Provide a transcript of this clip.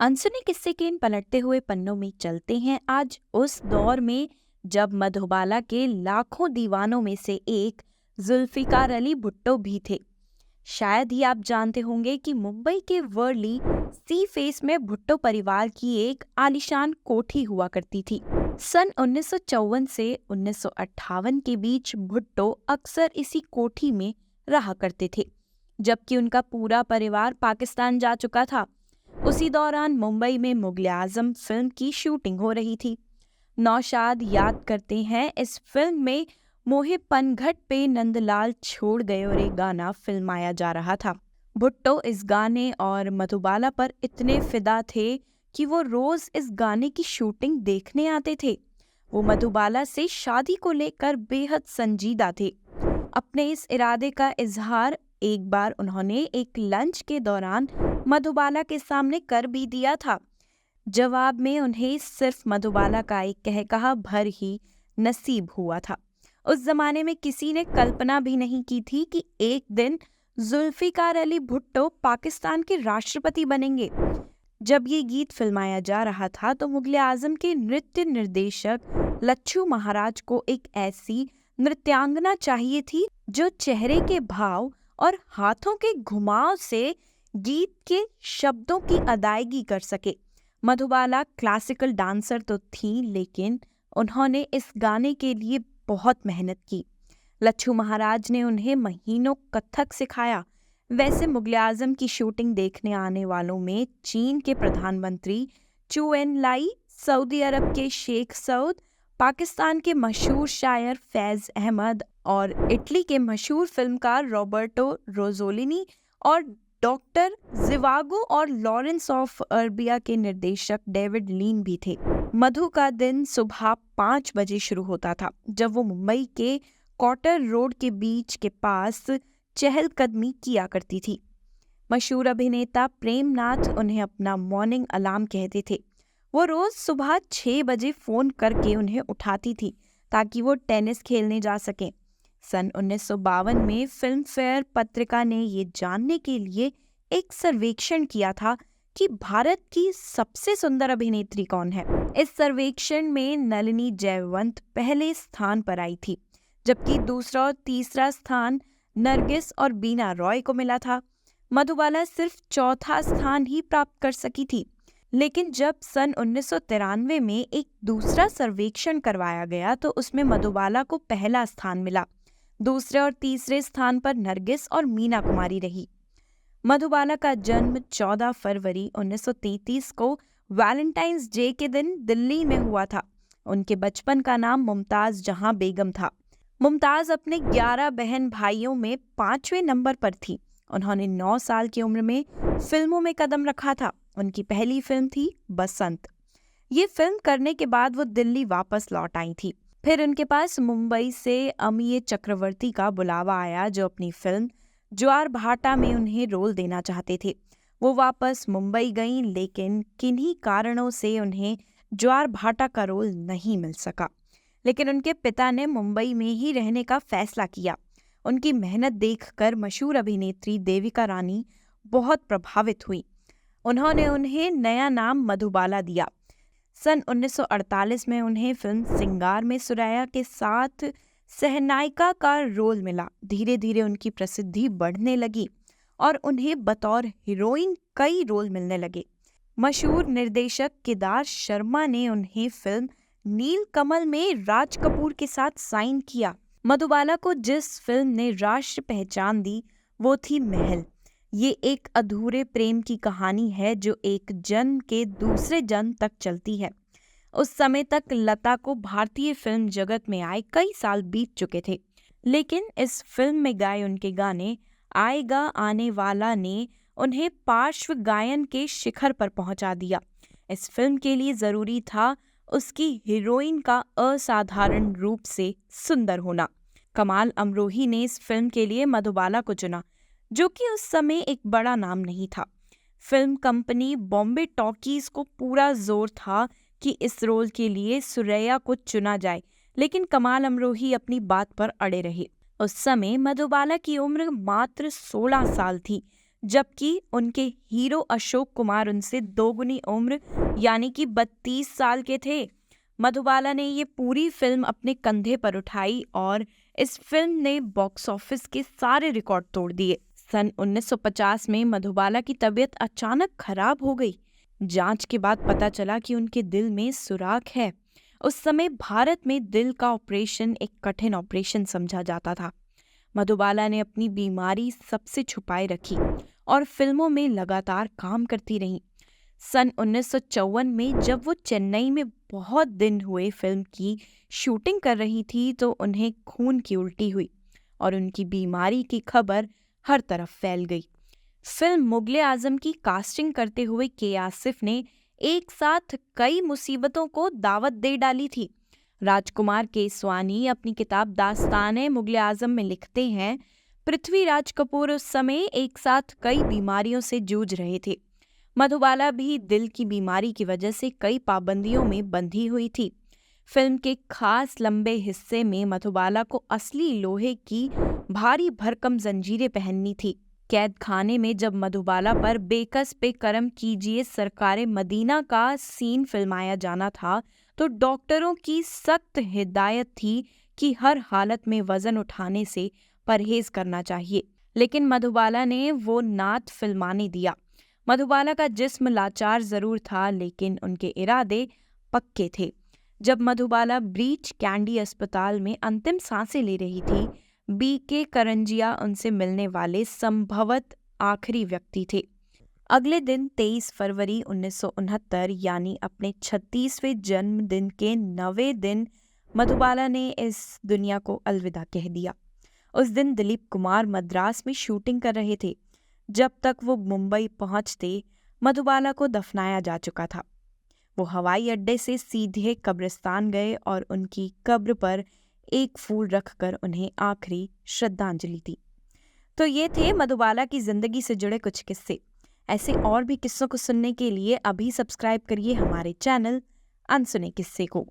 अनसुने किस्से के इन पलटते हुए पन्नों में चलते हैं आज उस दौर में जब मधुबाला के लाखों दीवानों में से एक जुल्फिकार अली भुट्टो भी थे। शायद ही आप जानते होंगे कि मुंबई के वर्ली सी फेस में भुट्टो परिवार की एक आलीशान कोठी हुआ करती थी। सन 1954 से 1958 के बीच भुट्टो अक्सर इसी कोठी में रहा करते थे, जबकि उनका पूरा परिवार पाकिस्तान जा चुका था। उसी दौरान मुंबई में मुगले आजम फिल्म की शूटिंग हो रही थी। नौशाद याद करते हैं, इस फिल्म में मोहे पनघट पे नंदलाल छोड़ गए और एक गाना फिल्माया जा रहा था। भुट्टो इस गाने और मधुबाला पर इतने फिदा थे कि वो रोज इस गाने की शूटिंग देखने आते थे। वो मधुबाला से शादी को लेकर बेहद संजीदा थे। अपने इस इरादे का इजहार एक बार उन्होंने एक लंच के दौरान मधुबाला के सामने कर भी दिया था। जवाब में उन्हें सिर्फ मधुबाला का एक कहकहा भर ही नसीब हुआ था। उस जमाने में किसी ने कल्पना भी नहीं की थी कि एक दिन जुल्फिकार अली भुट्टो पाकिस्तान के राष्ट्रपति बनेंगे। जब ये गीत फिल्माया जा रहा था तो मुगले आजम के नृत्य निर्देशक लच्छू महाराज को एक ऐसी नृत्यांगना चाहिए थी जो चेहरे के भाव और हाथों के घुमाव से गीत के शब्दों की अदायगी कर सके। मधुबाला क्लासिकल डांसर तो थी, लेकिन उन्होंने इस गाने के लिए बहुत मेहनत की। लच्छू महाराज ने उन्हें महीनों कथक सिखाया। वैसे मुगले आजम की शूटिंग देखने आने वालों में चीन के प्रधानमंत्री चू एन लाई, सऊदी अरब के शेख सऊद, पाकिस्तान के मशहूर शायर फैज अहमद और इटली के मशहूर फिल्मकार रॉबर्टो रोजोलिनी और डॉक्टर जिवागो और लॉरेंस ऑफ अरबिया के निर्देशक डेविड लीन भी थे। मधु का दिन सुबह 5 बजे शुरू होता था, जब वो मुंबई के कॉटर रोड के बीच के पास चहलकदमी किया करती थी। मशहूर अभिनेता प्रेमनाथ उन्हें अपना मॉर्निंग अलार्म कहते थे। वो रोज सुबह 6 बजे फोन करके उन्हें उठाती थी ताकि वो टेनिस खेलने जा सकें। सन 1952 में फिल्म फेयर पत्रिका ने ये जानने के लिए एक सर्वेक्षण किया था कि भारत की सबसे सुंदर अभिनेत्री कौन है। इस सर्वेक्षण में नलिनी जयवंत पहले स्थान पर आई थी, जबकि दूसरा और तीसरा स्थान नरगिस और बीना रॉय को मिला था। मधुबाला सिर्फ चौथा स्थान ही प्राप्त कर सकी थी। लेकिन जब सन 1993 में एक दूसरा सर्वेक्षण करवाया गया तो उसमें मधुबाला को पहला स्थान मिला। दूसरे और तीसरे स्थान पर नरगिस और मीना कुमारी रही। मधुबाला का जन्म 14 फरवरी 1933 को वैलेंटाइंस डे के दिन दिल्ली में हुआ था। उनके बचपन का नाम मुमताज जहां बेगम था। मुमताज अपने 11 बहन भाइयों में 5वें नंबर पर थी। उन्होंने 9 साल की उम्र में फिल्मों में कदम रखा था। उनकी पहली फिल्म थी बसंत। ये फिल्म करने के बाद वो दिल्ली वापस लौट आई थी। फिर उनके पास मुंबई से अमिय चक्रवर्ती का बुलावा आया, जो अपनी फिल्म ज्वार भाटा में उन्हें रोल देना चाहते थे। वो वापस मुंबई गईं, लेकिन किन्हीं कारणों से उन्हें ज्वार भाटा का रोल नहीं मिल सका। लेकिन उनके पिता ने मुंबई में ही रहने का फैसला किया। उनकी मेहनत देखकर मशहूर अभिनेत्री देविका रानी बहुत प्रभावित हुई। उन्होंने उन्हें नया नाम मधुबाला दिया। सन 1948 में उन्हें फिल्म सिंगार में सुरैया के साथ सहनायिका का रोल मिला। धीरे धीरे उनकी प्रसिद्धि बढ़ने लगी और उन्हें बतौर हीरोइन कई रोल मिलने लगे। मशहूर निर्देशक केदार शर्मा ने उन्हें फिल्म नील कमल में राज कपूर के साथ साइन किया। मधुबाला को जिस फिल्म ने राष्ट्र पहचान दी वो थी महल। ये एक अधूरे प्रेम की कहानी है जो एक जन्म के दूसरे जन्म तक चलती है। उस समय तक लता को भारतीय फिल्म जगत में आए कई साल बीत चुके थे, लेकिन इस फिल्म में गाए उनके गाने आएगा आने वाला ने उन्हें पार्श्व गायन के शिखर पर पहुंचा दिया। इस फिल्म के लिए जरूरी था उसकी हीरोइन का असाधारण रूप से सुंदर होना। कमाल अमरोही ने इस फिल्म के लिए मधुबाला को चुना, जो कि उस समय एक बड़ा नाम नहीं था। फिल्म कंपनी बॉम्बे टॉकीज को पूरा जोर था कि इस रोल के लिए सुरैया को चुना जाए, लेकिन कमाल अमरोही अपनी बात पर अड़े रहे। उस समय मधुबाला की उम्र मात्र 16 साल थी, जबकि उनके हीरो अशोक कुमार उनसे दोगुनी उम्र यानी कि 32 साल के थे। मधुबाला ने ये पूरी फिल्म अपने कंधे पर उठाई और इस फिल्म ने बॉक्स ऑफिस के सारे रिकॉर्ड तोड़ दिए। सन 1950 में मधुबाला की तबीयत अचानक खराब हो गई। जांच के बाद पता चला कि उनके दिल में सुराख है। उस समय भारत में दिल का ऑपरेशन एक कठिन ऑपरेशन समझा जाता था। मधुबाला ने अपनी बीमारी सबसे छुपाए रखी और फिल्मों में लगातार काम करती रहीं। सन 1954 में जब वो चेन्नई में बहुत दिन हुए फिल्म की शूटिंग कर रही थी तो उन्हें खून की उल्टी हुई और उनकी बीमारी की खबर हर तरफ फैल गई। फिल्म मुगले आजम की कास्टिंग करते हुए के आसिफ ने एक साथ कई मुसीबतों को दावत दे डाली थी। राजकुमार केसवानी अपनी किताब दास्तान मुगले आजम में लिखते हैं, पृथ्वीराज कपूर उस समय एक साथ कई बीमारियों से जूझ रहे थे। मधुबाला भी दिल की बीमारी की वजह से कई पाबंदियों में बंधी हुई थी। फिल्म के खास लंबे हिस्से में मधुबाला को असली लोहे की भारी भरकम जंजीरें पहननी थी। कैद खाने में जब मधुबाला पर बेकस पे करम कीजिए सरकारे मदीना का सीन फिल्माया जाना था तो डॉक्टरों की सख्त हिदायत थी कि हर हालत में वजन उठाने से परहेज करना चाहिए, लेकिन मधुबाला ने वो नात फिल्माने दिया। मधुबाला का जिस्म लाचार जरूर था लेकिन उनके इरादे पक्के थे। जब मधुबाला ब्रीच कैंडी अस्पताल में अंतिम सांसें ले रही थी, बीके करंजिया उनसे मिलने वाले संभवत आखिरी व्यक्ति थे। अगले दिन 23 फरवरी 1969 यानी अपने 36वें जन्मदिन के 9वें दिन मधुबाला ने इस दुनिया को अलविदा कह दिया। उस दिन दिलीप कुमार मद्रास में शूटिंग कर रहे थे। जब तक वो मुंबई पहुंचते मधुबाला को दफनाया जा चुका था। वो हवाई अड्डे से सीधे कब्रिस्तान गए और उनकी कब्र पर एक फूल रखकर उन्हें आखिरी श्रद्धांजलि दी। तो ये थे मधुबाला की जिंदगी से जुड़े कुछ किस्से। ऐसे और भी किस्सों को सुनने के लिए अभी सब्सक्राइब करिए हमारे चैनल अनसुने किस्से को।